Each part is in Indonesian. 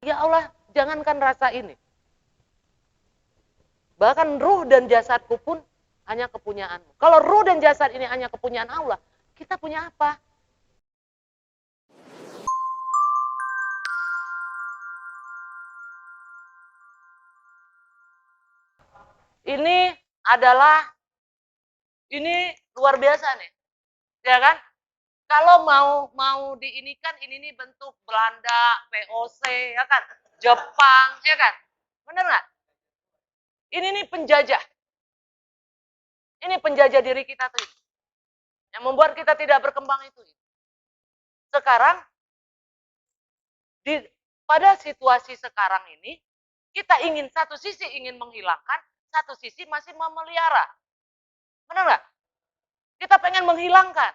Ya Allah, jangankan rasa ini. Bahkan ruh dan jasadku pun hanya kepunyaanmu. Kalau ruh dan jasad ini hanya kepunyaan Allah, kita punya apa? Ini adalah, ini luar biasa nih, ya kan? Kalau mau diinikan, ini bentuk Belanda, VOC, ya kan? Jepang, ya kan? Bener nggak? Ini nih penjajah. Ini penjajah diri kita tuh. Yang membuat kita tidak berkembang itu. Sekarang, pada situasi sekarang ini, kita ingin satu sisi ingin menghilangkan, satu sisi masih memelihara. Benar nggak? Kita pengen menghilangkan,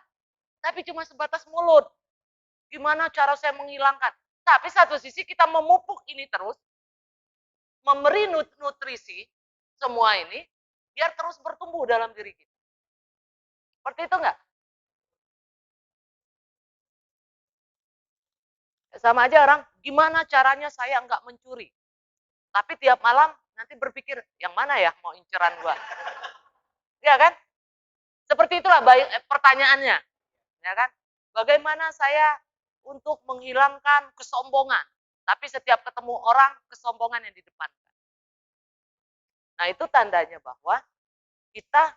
tapi cuma sebatas mulut. Gimana cara saya menghilangkan? Tapi satu sisi kita memupuk ini terus, memberi nutrisi semua ini, biar terus bertumbuh dalam diri kita. Seperti itu nggak? Sama aja orang, gimana caranya saya nggak mencuri? Tapi tiap malam nanti berpikir, yang mana ya mau inceran gua? Ya kan? Seperti itulah pertanyaannya. Ya kan? Bagaimana saya untuk menghilangkan kesombongan? Tapi setiap ketemu orang, kesombongan yang di depan. Nah, itu tandanya bahwa kita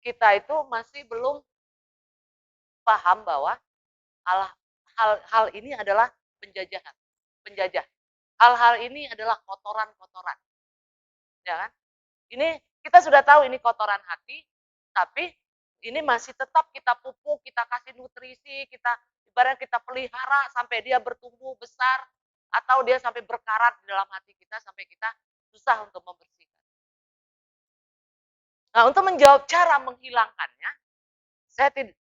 kita itu masih belum paham bahwa hal ini adalah penjajahan, penjajah. Hal-hal ini adalah kotoran-kotoran. Ya kan? Ini kita sudah tahu ini kotoran hati, tapi ini masih tetap kita pupuk, kita kasih nutrisi, kita ibaratnya kita pelihara sampai dia bertumbuh besar, atau dia sampai berkarat di dalam hati kita sampai kita susah untuk membersihkan. Nah, untuk menjawab cara menghilangkannya,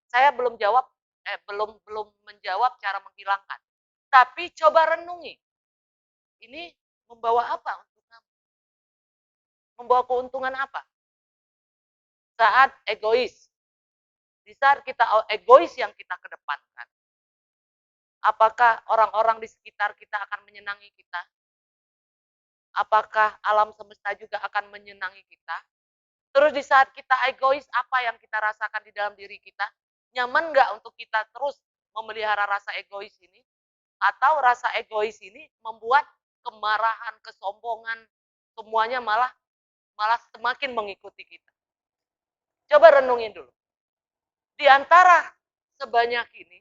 saya belum belum menjawab cara menghilangkan. Tapi coba renungi. Ini membawa apa untuk kamu? Membawa keuntungan apa? Saat egois. Di saat kita egois yang kita kedepankan, apakah orang-orang di sekitar kita akan menyenangi kita? Apakah alam semesta juga akan menyenangi kita? Terus di saat kita egois, apa yang kita rasakan di dalam diri kita? Nyaman nggak untuk kita terus memelihara rasa egois ini? Atau rasa egois ini membuat kemarahan, kesombongan, semuanya malah semakin mengikuti kita. Coba renungin dulu. Di antara sebanyak ini,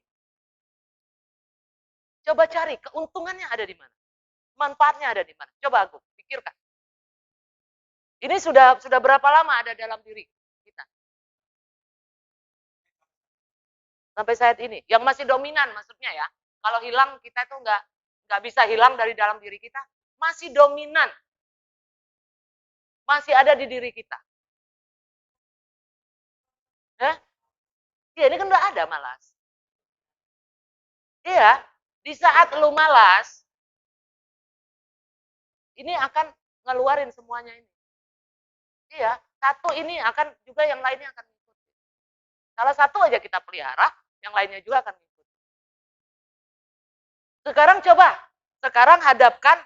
coba cari keuntungannya ada di mana. Manfaatnya ada di mana. Coba aku pikirkan. Ini sudah berapa lama ada dalam diri kita? Sampai saat ini. Yang masih dominan maksudnya ya. Kalau hilang kita itu nggak bisa hilang dari dalam diri kita. Masih dominan. Masih ada di diri kita. Ya, ya ini kan udah ada malas. Iya, di saat lu malas, ini akan ngeluarin semuanya ini. Iya, satu ini akan juga yang lainnya akan ngikut. Salah satu aja kita pelihara, yang lainnya juga akan ngikut. Sekarang hadapkan,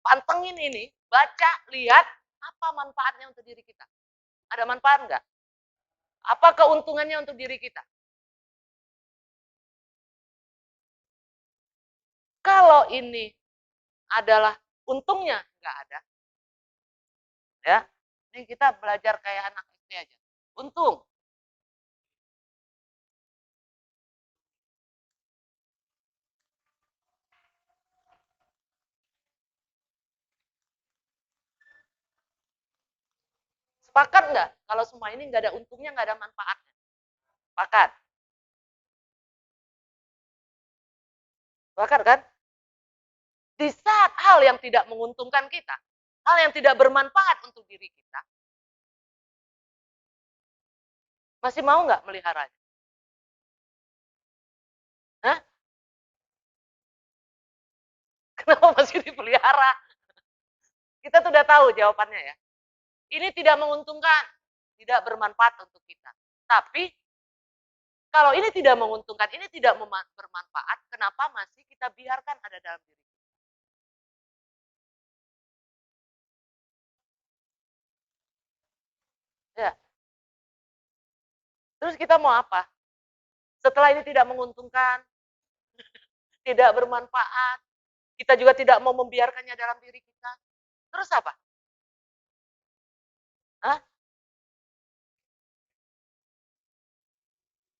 pantengin ini, baca, lihat apa manfaatnya untuk diri kita. Ada manfaat nggak? Apa keuntungannya untuk diri kita? Kalau ini adalah untungnya nggak ada, ya. Ini kita belajar kayak anak SD aja. Untung. Sepakat nggak? Kalau semua ini nggak ada untungnya, nggak ada manfaatnya. Sepakat. Sepakat kan? Di saat hal yang tidak menguntungkan kita, hal yang tidak bermanfaat untuk diri kita, masih mau nggak meliharanya? Hah? Kenapa masih dipelihara? Kita sudah tahu jawabannya ya. Ini tidak menguntungkan, tidak bermanfaat untuk kita. Tapi kalau ini tidak menguntungkan, ini tidak bermanfaat, kenapa masih kita biarkan ada dalam diri kita? Ya. Terus kita mau apa? Setelah ini tidak menguntungkan, tidak bermanfaat, kita juga tidak mau membiarkannya dalam diri kita. Terus apa? Hah?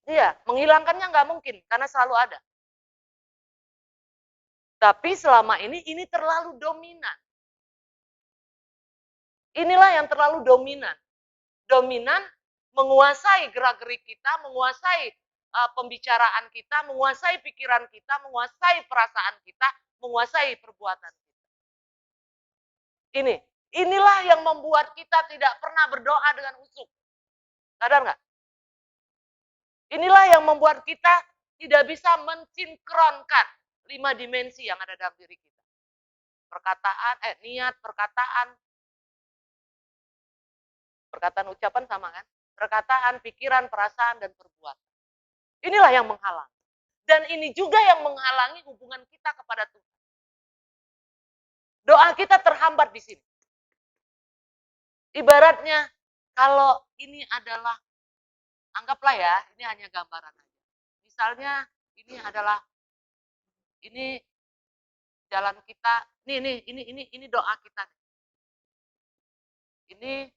Iya, menghilangkannya nggak mungkin karena selalu ada. Tapi selama ini terlalu dominan. Inilah yang terlalu dominan. Dominan menguasai gerak-gerik kita, menguasai pembicaraan kita, menguasai pikiran kita, menguasai perasaan kita, menguasai perbuatan kita. Inilah yang membuat kita tidak pernah berdoa dengan khusyuk. Sadar nggak? Inilah yang membuat kita tidak bisa mensinkronkan 5 dimensi yang ada dalam diri kita. Perkataan, niat, perkataan ucapan sama kan? Perkataan, pikiran, perasaan, dan perbuatan. Inilah yang menghalang. Dan ini juga yang menghalangi hubungan kita kepada Tuhan. Doa kita terhambat di sini. Ibaratnya, kalau ini adalah, anggaplah ya, ini hanya gambaran aja. Misalnya, ini jalan kita, ini doa kita. Ini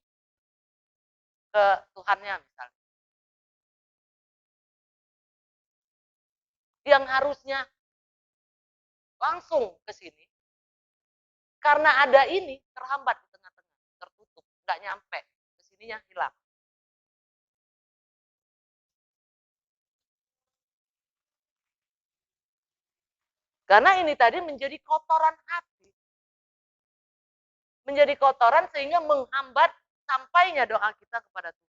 ke Tuhannya misalnya. Yang harusnya langsung ke sini, karena ada ini terhambat di tengah-tengah, tertutup, nggak nyampe, ke sininya hilang. Karena ini tadi menjadi kotoran hati. Menjadi kotoran sehingga menghambat sampainya doa kita kepada Tuhan.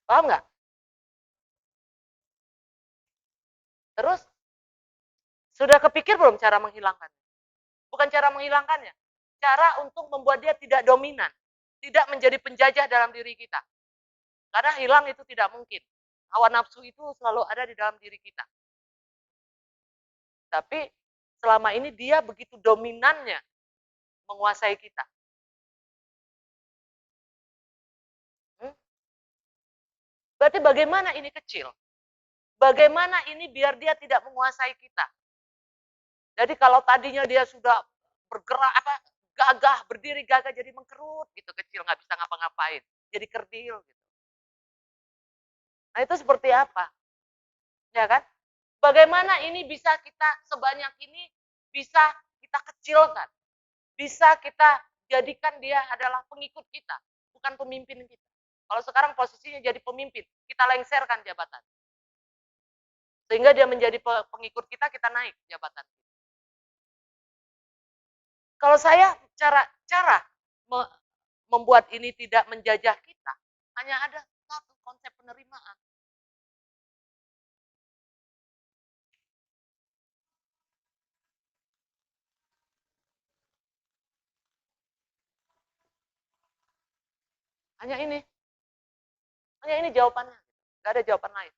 Paham nggak? Terus, sudah kepikir belum cara menghilangkannya? Bukan cara menghilangkannya, cara untuk membuat dia tidak dominan, tidak menjadi penjajah dalam diri kita. Karena hilang itu tidak mungkin. Hawa nafsu itu selalu ada di dalam diri kita. Tapi selama ini dia begitu dominannya menguasai kita. Berarti bagaimana ini kecil? Bagaimana ini biar dia tidak menguasai kita? Jadi kalau tadinya dia sudah bergerak gagah, berdiri gagah jadi mengkerut gitu, kecil nggak bisa ngapa-ngapain, jadi kerdil gitu. Nah itu seperti apa? Ya kan? Bagaimana ini bisa kita sebanyak ini bisa kita kecilkan, bisa kita jadikan dia adalah pengikut kita, bukan pemimpin kita. Kalau sekarang posisinya jadi pemimpin, kita lengserkan jabatan. Sehingga dia menjadi pengikut kita naik jabatan. Kalau saya cara membuat ini tidak menjajah kita, hanya ada satu konsep penerimaan. Hanya ini jawabannya. Gak ada jawaban lain.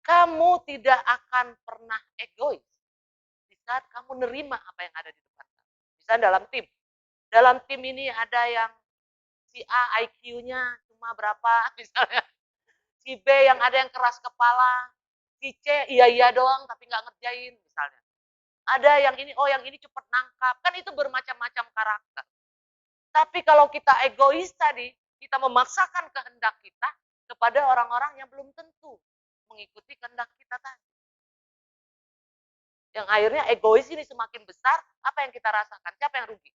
Kamu tidak akan pernah egois di saat kamu nerima apa yang ada di depan kamu. Misalnya dalam tim. Dalam tim ini ada yang si A IQ-nya cuma berapa misalnya. Si B yang ada yang keras kepala. Si C iya doang tapi nggak ngerjain misalnya. Ada yang ini, yang ini cepat nangkap. Kan itu bermacam-macam karakter. Tapi kalau kita egois tadi, kita memaksakan kehendak kita kepada orang-orang yang belum tentu mengikuti kehendak kita tadi. Yang akhirnya egois ini semakin besar, apa yang kita rasakan? Siapa yang rugi?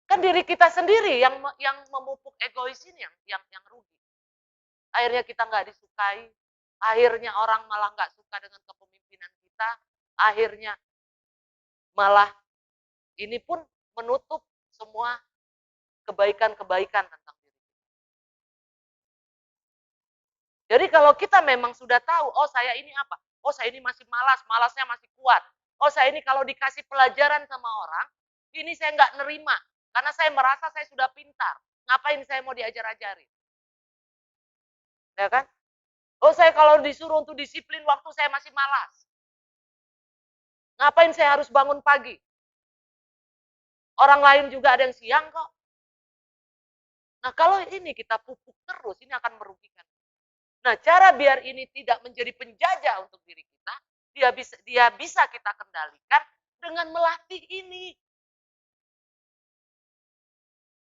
Kan diri kita sendiri yang memupuk egois ini yang rugi. Akhirnya kita nggak disukai, akhirnya orang malah nggak suka dengan kepemimpinan kita, akhirnya malah ini pun menutup semua kebaikan-kebaikan tentang diri kita. Jadi kalau kita memang sudah tahu, saya ini apa? Saya ini masih malas, malasnya masih kuat. Saya ini kalau dikasih pelajaran sama orang, ini saya nggak nerima. Karena saya merasa saya sudah pintar. Ngapain saya mau diajar-ajarin? Ya kan? Saya kalau disuruh untuk disiplin waktu saya masih malas. Ngapain saya harus bangun pagi? Orang lain juga ada yang siang kok. Nah, kalau ini kita pupuk terus, ini akan merugikan. Nah, cara biar ini tidak menjadi penjajah untuk diri kita, dia bisa kita kendalikan dengan melatih ini.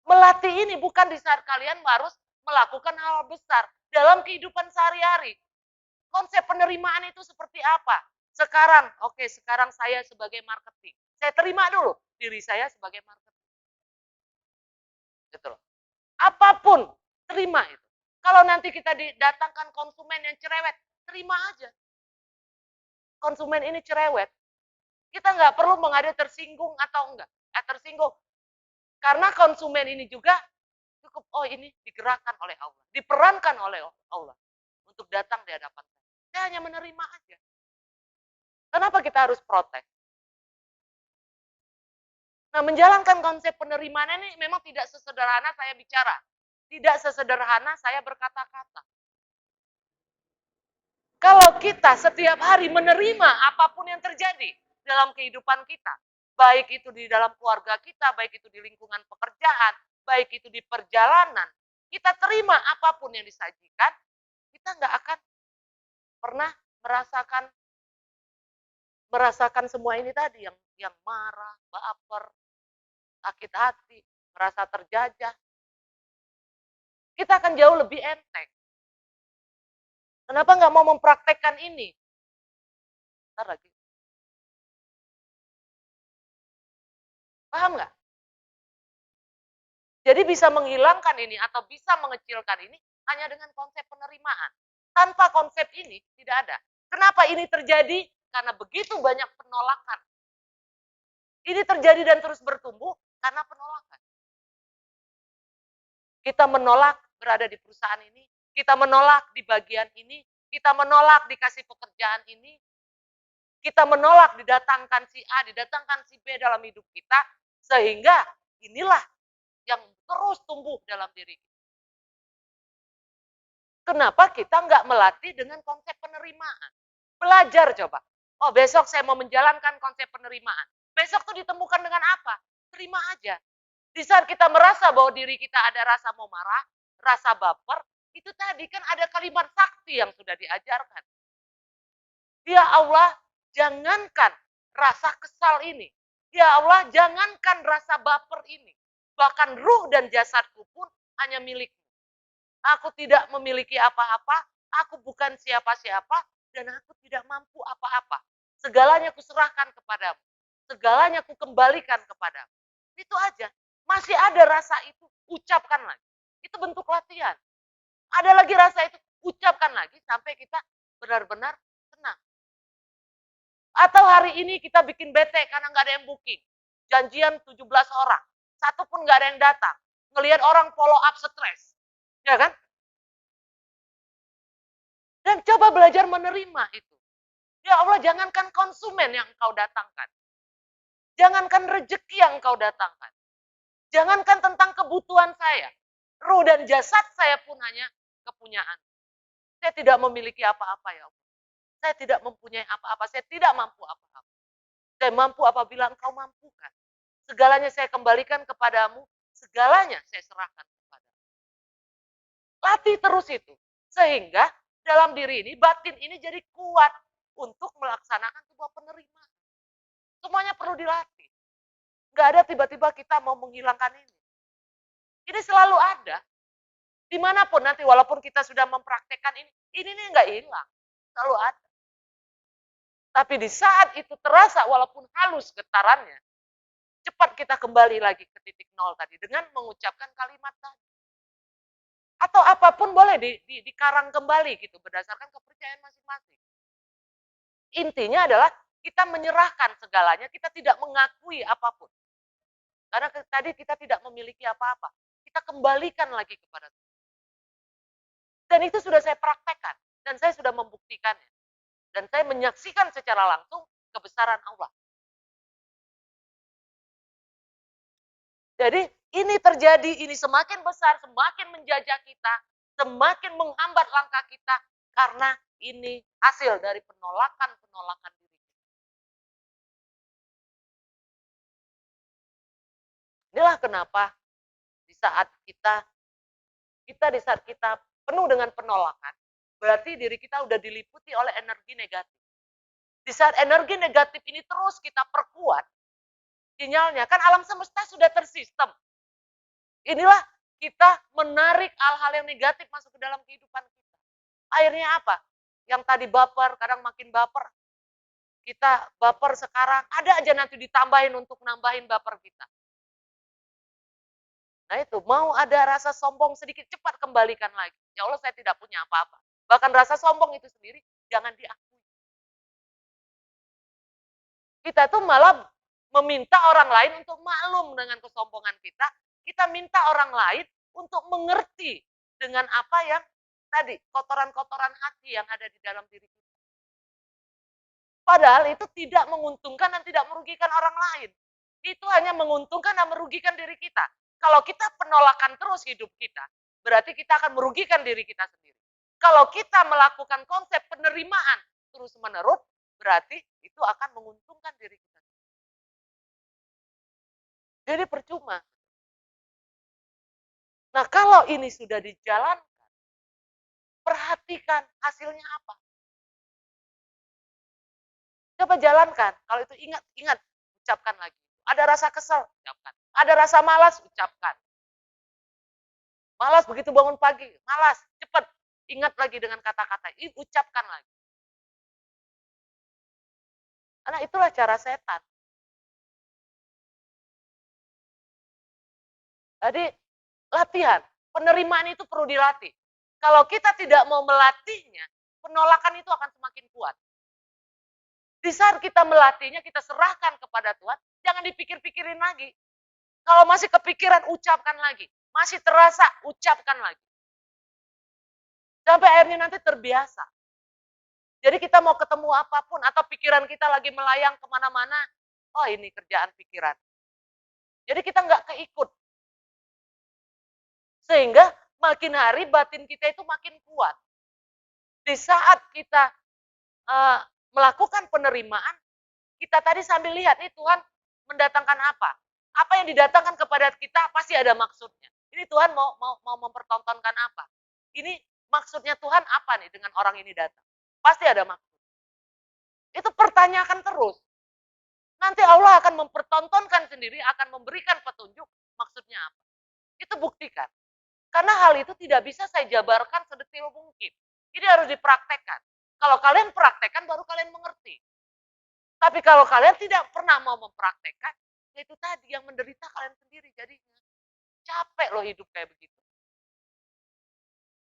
Melatih ini bukan di saat kalian harus melakukan hal besar dalam kehidupan sehari-hari. Konsep penerimaan itu seperti apa? Sekarang, oke, sekarang saya sebagai marketing. Saya terima dulu diri saya sebagai marketing. Gitu loh. Apapun, terima itu. Kalau nanti kita didatangkan konsumen yang cerewet, terima aja. Konsumen ini cerewet. Kita nggak perlu mengadil tersinggung atau enggak. Tersinggung. Karena konsumen ini juga cukup, oh ini digerakkan oleh Allah. Diperankan oleh Allah. Untuk datang di hadapan saya. Saya hanya menerima aja. Kenapa kita harus protes? Nah, menjalankan konsep penerimaan ini memang tidak sesederhana saya bicara. Tidak sesederhana saya berkata-kata. Kalau kita setiap hari menerima apapun yang terjadi dalam kehidupan kita, baik itu di dalam keluarga kita, baik itu di lingkungan pekerjaan, baik itu di perjalanan, kita terima apapun yang disajikan, kita nggak akan pernah merasakan semua ini tadi yang marah, baper, sakit hati, merasa terjajah. Kita akan jauh lebih enteng. Kenapa nggak mau mempraktekkan ini? Ntar lagi. Paham nggak? Jadi bisa menghilangkan ini atau bisa mengecilkan ini hanya dengan konsep penerimaan. Tanpa konsep ini tidak ada. Kenapa ini terjadi? Karena begitu banyak penolakan. Ini terjadi dan terus bertumbuh karena penolakan. Kita menolak berada di perusahaan ini, kita menolak di bagian ini, kita menolak dikasih pekerjaan ini, kita menolak didatangkan si A, didatangkan si B dalam hidup kita, sehingga inilah yang terus tumbuh dalam diri kita. Kenapa kita nggak melatih dengan konsep penerimaan? Belajar coba. Oh, besok saya mau menjalankan konsep penerimaan. Besok tuh ditemukan dengan apa? Terima aja. Di saat kita merasa bahwa diri kita ada rasa mau marah, rasa baper, itu tadi kan ada kalimat sakti yang sudah diajarkan. Ya Allah, jangankan rasa kesal ini. Ya Allah, jangankan rasa baper ini. Bahkan ruh dan jasadku pun hanya milikmu. Aku tidak memiliki apa-apa, aku bukan siapa-siapa, dan aku tidak mampu apa-apa. Segalanya kuserahkan kepadamu. Segalanya kukembalikan kepadamu. Itu aja. Masih ada rasa itu, ucapkan lagi. Itu bentuk latihan. Ada lagi rasa itu, ucapkan lagi sampai kita benar-benar tenang. Atau hari ini kita bikin bete karena nggak ada yang booking. Janjian 17 orang. Satu pun nggak ada yang datang. Ngelihat orang follow up stres. Ya kan? Dan coba belajar menerima itu. Ya Allah, jangankan konsumen yang engkau datangkan. Jangankan rezeki yang engkau datangkan. Jangankan tentang kebutuhan saya. Ruh dan jasad saya pun hanya kepunyaan. Saya tidak memiliki apa-apa ya Allah. Saya tidak mempunyai apa-apa. Saya tidak mampu apa-apa. Saya mampu apabila engkau mampukan. Segalanya saya kembalikan kepadamu. Segalanya saya serahkan kepadamu. Latih terus itu. Sehingga dalam diri ini, batin ini jadi kuat untuk melaksanakan sebuah penerimaan. Semuanya perlu dilatih. Nggak ada tiba-tiba kita mau menghilangkan ini. Ini selalu ada. Dimanapun nanti, walaupun kita sudah mempraktekkan ini nggak hilang. Selalu ada. Tapi di saat itu terasa, walaupun halus getarannya, cepat kita kembali lagi ke titik nol tadi dengan mengucapkan kalimat tadi. Atau apapun boleh dikarang kembali gitu berdasarkan kepercayaan masing-masing. Intinya adalah kita menyerahkan segalanya, kita tidak mengakui apapun. Karena tadi kita tidak memiliki apa-apa. Kita kembalikan lagi kepada Tuhan. Dan itu sudah saya praktekkan. Dan saya sudah membuktikannya. Dan saya menyaksikan secara langsung kebesaran Allah. Jadi ini terjadi, ini semakin besar, semakin menjajah kita, semakin menghambat langkah kita, karena ini hasil dari penolakan-penolakan diri kita. Inilah kenapa di saat kita penuh dengan penolakan, berarti diri kita udah diliputi oleh energi negatif. Di saat energi negatif ini terus kita perkuat, sinyalnya kan alam semesta sudah tersistem. Inilah kita menarik hal-hal yang negatif masuk ke dalam kehidupan kita. Akhirnya apa? Yang tadi baper, kadang makin baper. Kita baper sekarang, ada aja nanti ditambahin untuk nambahin baper kita. Nah itu, mau ada rasa sombong sedikit, cepat kembalikan lagi. Ya Allah, saya tidak punya apa-apa. Bahkan rasa sombong itu sendiri, jangan diakui. Kita tuh malah meminta orang lain untuk maklum dengan kesombongan kita. Kita minta orang lain untuk mengerti dengan apa yang tadi, kotoran-kotoran hati yang ada di dalam diri kita. Padahal itu tidak menguntungkan dan tidak merugikan orang lain. Itu hanya menguntungkan dan merugikan diri kita. Kalau kita penolakan terus hidup kita, berarti kita akan merugikan diri kita sendiri. Kalau kita melakukan konsep penerimaan terus-menerus, berarti itu akan menguntungkan diri kita. Jadi percuma. Nah, kalau ini sudah dijalankan, perhatikan hasilnya apa. Coba jalankan. Kalau itu ingat, ucapkan lagi. Ada rasa kesel, ucapkan. Ada rasa malas, ucapkan. Malas begitu bangun pagi, malas, cepat. Ingat lagi dengan kata-kata, ucapkan lagi. Karena itulah cara setan. Jadi, latihan. Penerimaan itu perlu dilatih. Kalau kita tidak mau melatihnya, penolakan itu akan semakin kuat. Di saat kita melatihnya, kita serahkan kepada Tuhan, jangan dipikir-pikirin lagi. Kalau masih kepikiran, ucapkan lagi. Masih terasa, ucapkan lagi. Sampai akhirnya nanti terbiasa. Jadi kita mau ketemu apapun, atau pikiran kita lagi melayang kemana-mana, oh ini kerjaan pikiran. Jadi kita nggak keikut. Sehingga makin hari batin kita itu makin kuat. Di saat kita melakukan penerimaan, kita tadi sambil lihat, nih Tuhan mendatangkan apa? Apa yang didatangkan kepada kita pasti ada maksudnya. Ini Tuhan mau mempertontonkan apa? Ini maksudnya Tuhan apa nih dengan orang ini datang? Pasti ada maksud. Itu pertanyakan terus. Nanti Allah akan mempertontonkan sendiri, akan memberikan petunjuk maksudnya apa. Itu buktikan. Karena hal itu tidak bisa saya jabarkan sedetil mungkin. Ini harus dipraktekkan. Kalau kalian praktekkan, baru kalian mengerti. Tapi kalau kalian tidak pernah mau mempraktekkan, ya itu tadi yang menderita kalian sendiri jadinya. Capek loh hidup kayak begitu.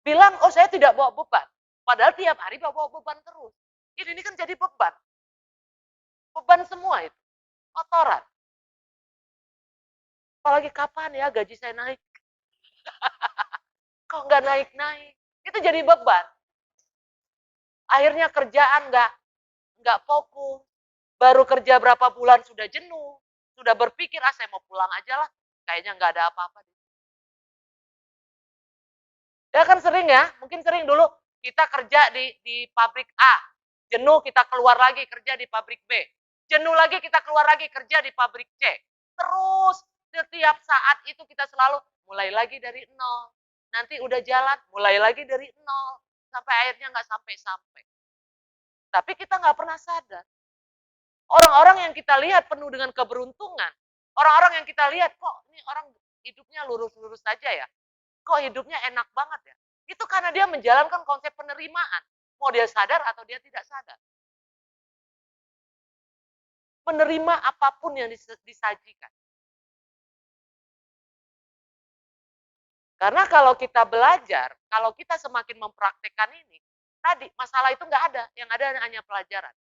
Bilang, oh saya tidak bawa beban. Padahal tiap hari bawa beban terus. Ini kan jadi beban. Beban semua itu. Kotoran. Apalagi kapan ya gaji saya naik? Kok nggak naik-naik? Itu jadi beban. Akhirnya kerjaan nggak fokus. Baru kerja berapa bulan sudah jenuh. Sudah berpikir, saya mau pulang aja lah. Kayaknya nggak ada apa-apa. Ya kan sering ya, mungkin sering dulu kita kerja di pabrik A. Jenuh kita keluar lagi kerja di pabrik B. Jenuh lagi kita keluar lagi kerja di pabrik C. Terus setiap saat itu kita selalu mulai lagi dari nol. Nanti udah jalan, mulai lagi dari nol. Sampai akhirnya nggak sampai-sampai. Tapi kita nggak pernah sadar. Orang-orang yang kita lihat penuh dengan keberuntungan. Orang-orang yang kita lihat, kok ini orang hidupnya lurus-lurus saja ya. Kok hidupnya enak banget ya. Itu karena dia menjalankan konsep penerimaan. Mau dia sadar atau dia tidak sadar. Menerima apapun yang disajikan. Karena kalau kita belajar, kalau kita semakin mempraktekkan ini, tadi masalah itu nggak ada, yang ada hanya pelajaran.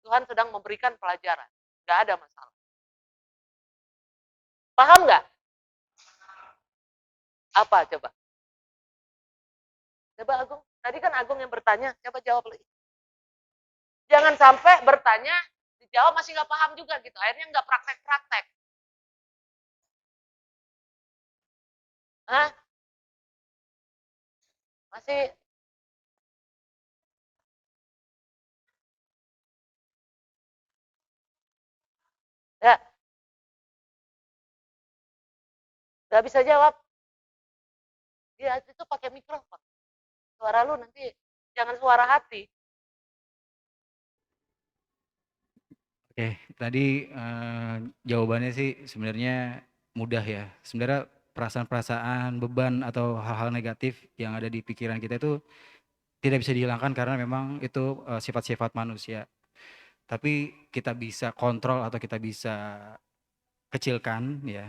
Tuhan sedang memberikan pelajaran, nggak ada masalah. Paham nggak? Apa coba? Coba Agung, tadi kan Agung yang bertanya, coba jawab lagi. Jangan sampai bertanya, dijawab masih nggak paham juga gitu, akhirnya nggak praktek-praktek. Hah? Masih ya, Gak bisa jawab. Ya itu pakai mikrofon. Suara lu nanti jangan suara hati. Oke, tadi jawabannya sih sebenarnya mudah ya. Sebenarnya perasaan-perasaan, beban atau hal-hal negatif yang ada di pikiran kita itu tidak bisa dihilangkan karena memang itu sifat-sifat manusia. Tapi kita bisa kontrol atau kita bisa kecilkan ya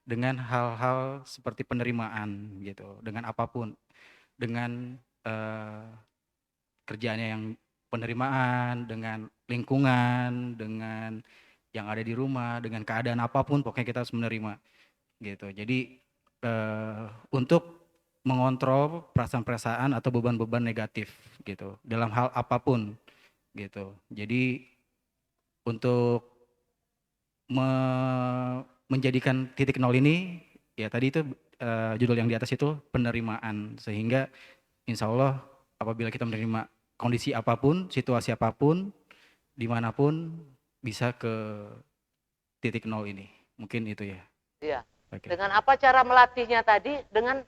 dengan hal-hal seperti penerimaan gitu, dengan apapun, dengan kerjaannya yang penerimaan, dengan lingkungan, dengan yang ada di rumah, dengan keadaan apapun, pokoknya kita harus menerima gitu. Jadi untuk mengontrol perasaan-perasaan atau beban-beban negatif gitu dalam hal apapun gitu. Jadi untuk menjadikan titik nol ini ya tadi itu judul yang di atas itu penerimaan, sehingga insya Allah apabila kita menerima kondisi apapun, situasi apapun, dimanapun bisa ke titik nol ini. Mungkin itu ya. Iya. Oke. Dengan apa cara melatihnya tadi? Dengan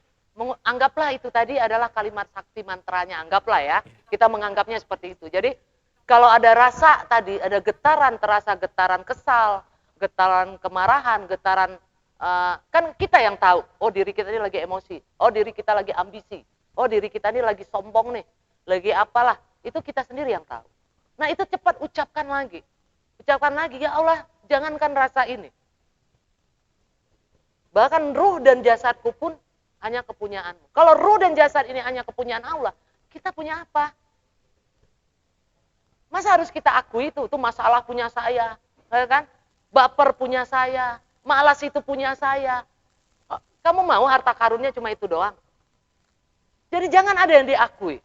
anggaplah itu tadi adalah kalimat sakti mantranya. Anggaplah ya. Kita menganggapnya seperti itu. Jadi kalau ada rasa tadi, ada getaran, terasa getaran kesal, getaran kemarahan, getaran kan kita yang tahu. Oh diri kita ini lagi emosi. Oh diri kita lagi ambisi. Oh diri kita ini lagi sombong nih. Lagi apalah. Itu kita sendiri yang tahu. Nah itu cepat ucapkan lagi. Ucapkan lagi, ya Allah jangankan rasa ini. Bahkan ruh dan jasadku pun hanya kepunyaanmu. Kalau ruh dan jasad ini hanya kepunyaan Allah, kita punya apa? Masa harus kita akui itu masalah punya saya, kan? Baper punya saya, malas itu punya saya. Kamu mau harta karunnya cuma itu doang? Jadi jangan ada yang diakui.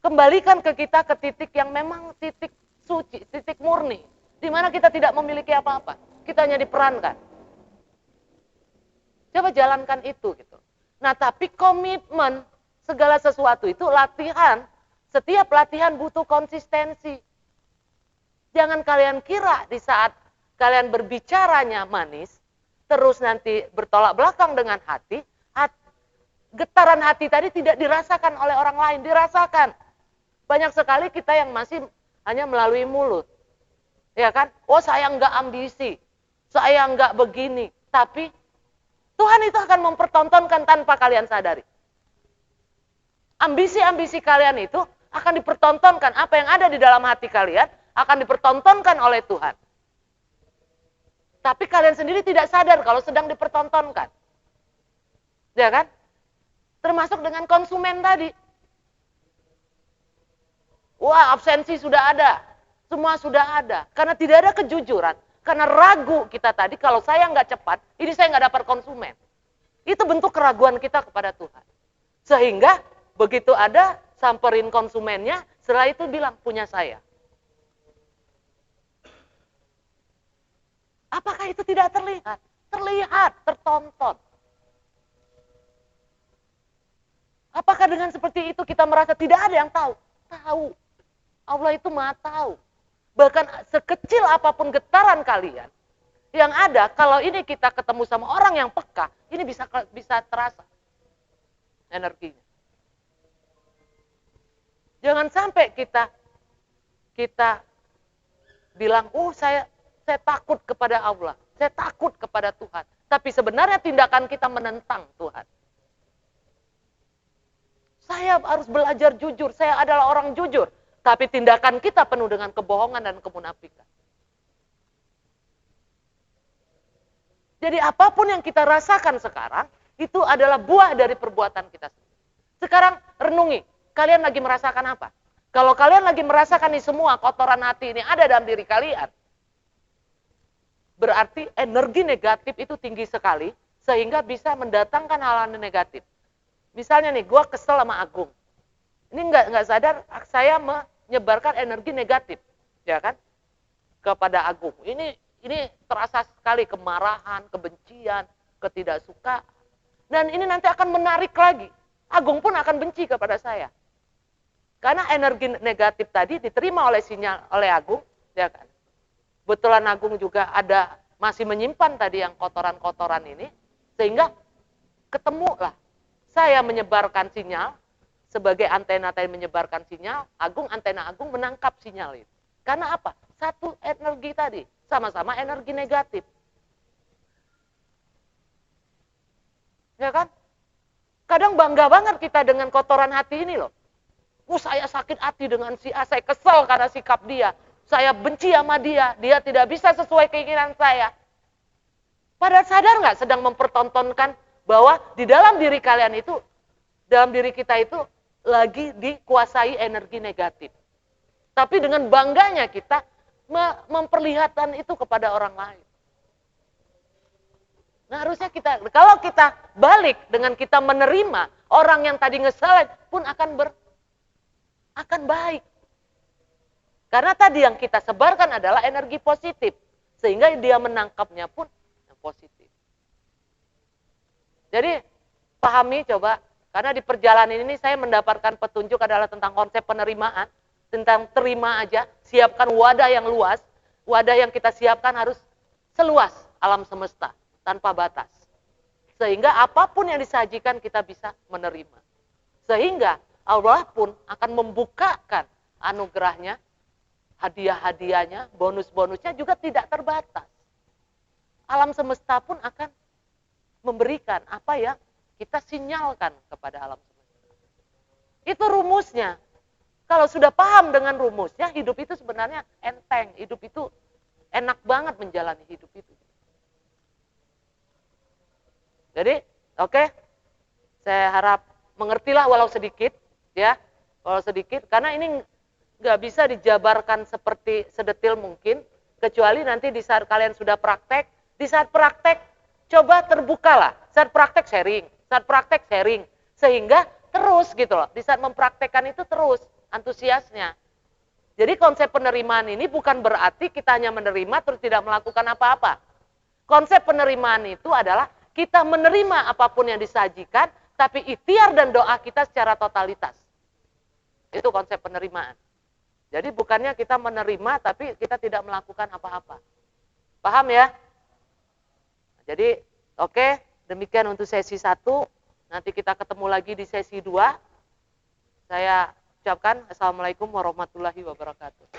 Kembalikan ke kita ke titik yang memang titik suci, titik murni, di mana kita tidak memiliki apa-apa. Kita hanya diperankan. Coba jalankan itu gitu. Nah, tapi komitmen segala sesuatu itu latihan. Setiap latihan butuh konsistensi. Jangan kalian kira di saat kalian berbicaranya manis, terus nanti bertolak belakang dengan hati, getaran hati tadi tidak dirasakan oleh orang lain, dirasakan. Banyak sekali kita yang masih hanya melalui mulut. Ya kan? Oh saya enggak ambisi, saya enggak begini. Tapi Tuhan itu akan mempertontonkan tanpa kalian sadari. Ambisi-ambisi kalian itu akan dipertontonkan. Apa yang ada di dalam hati kalian akan dipertontonkan oleh Tuhan. Tapi kalian sendiri tidak sadar kalau sedang dipertontonkan. Ya kan? Termasuk dengan konsumen tadi. Wah, absensi sudah ada. Semua sudah ada. Karena tidak ada kejujuran. Karena ragu kita tadi, kalau saya nggak cepat, ini saya nggak dapat konsumen. Itu bentuk keraguan kita kepada Tuhan. Sehingga begitu ada, samperin konsumennya, setelah itu bilang, punya saya. Apakah itu tidak terlihat? Terlihat, tertonton. Apakah dengan seperti itu kita merasa tidak ada yang tahu? Tahu. Allah itu maha tahu. Bahkan sekecil apapun getaran kalian, yang ada kalau ini kita ketemu sama orang yang peka, ini bisa terasa energinya. Jangan sampai kita bilang, saya takut kepada Allah, saya takut kepada Tuhan. Tapi sebenarnya tindakan kita menentang Tuhan. Saya harus belajar jujur, saya adalah orang jujur. Tapi tindakan kita penuh dengan kebohongan dan kemunafikan. Jadi apapun yang kita rasakan sekarang, itu adalah buah dari perbuatan kita sendiri. Sekarang renungi, kalian lagi merasakan apa? Kalau kalian lagi merasakan ini semua, kotoran hati ini ada dalam diri kalian, berarti energi negatif itu tinggi sekali, sehingga bisa mendatangkan hal-hal negatif. Misalnya nih, gue kesel sama Agung. Ini nggak sadar, saya menyebarkan energi negatif, ya kan, kepada Agung. Ini terasa sekali kemarahan, kebencian, ketidaksukaan. Dan ini nanti akan menarik lagi. Agung pun akan benci kepada saya. Karena energi negatif tadi diterima oleh sinyal oleh Agung, ya kan. Betulan Agung juga masih menyimpan tadi yang kotoran-kotoran ini. Sehingga ketemulah saya menyebarkan sinyal sebagai antena tadi menyebarkan sinyal, antena Agung menangkap sinyal itu. Karena apa? Satu energi tadi, sama-sama energi negatif. Ya kan? Kadang bangga banget kita dengan kotoran hati ini loh. Saya sakit hati dengan si A, saya kesel karena sikap dia. Saya benci sama dia, dia tidak bisa sesuai keinginan saya. Padahal sadar nggak sedang mempertontonkan bahwa di dalam diri kalian itu, dalam diri kita itu lagi dikuasai energi negatif. Tapi dengan bangganya kita memperlihatkan itu kepada orang lain. Nah harusnya kalau kita balik dengan kita menerima, orang yang tadi ngeselin pun akan baik. Karena tadi yang kita sebarkan adalah energi positif. Sehingga dia menangkapnya pun yang positif. Jadi pahami coba, karena di perjalanan ini saya mendapatkan petunjuk adalah tentang konsep penerimaan. Tentang terima aja, siapkan wadah yang luas. Wadah yang kita siapkan harus seluas alam semesta. Tanpa batas. Sehingga apapun yang disajikan kita bisa menerima. Sehingga Allah pun akan membukakan anugerahnya, hadiah-hadiahnya, bonus-bonusnya juga tidak terbatas. Alam semesta pun akan memberikan apa yang kita sinyalkan kepada alam semesta. Itu rumusnya. Kalau sudah paham dengan rumusnya, hidup itu sebenarnya enteng. Hidup itu enak banget menjalani hidup itu. Jadi, oke, saya harap mengertilah walau sedikit, ya, walau sedikit, karena ini nggak bisa dijabarkan seperti sedetil mungkin, kecuali nanti di saat kalian sudah praktek, di saat praktek, coba terbukalah, saat praktek sharing, sehingga terus gitu loh, di saat mempraktekkan itu terus, antusiasnya. Jadi konsep penerimaan ini bukan berarti kita hanya menerima terus tidak melakukan apa-apa. Konsep penerimaan itu adalah kita menerima apapun yang disajikan, tapi ikhtiar dan doa kita secara totalitas. Itu konsep penerimaan. Jadi bukannya kita menerima, tapi kita tidak melakukan apa-apa. Paham ya? Jadi, oke, demikian untuk sesi 1. Nanti kita ketemu lagi di sesi 2. Saya ucapkan Assalamualaikum warahmatullahi wabarakatuh.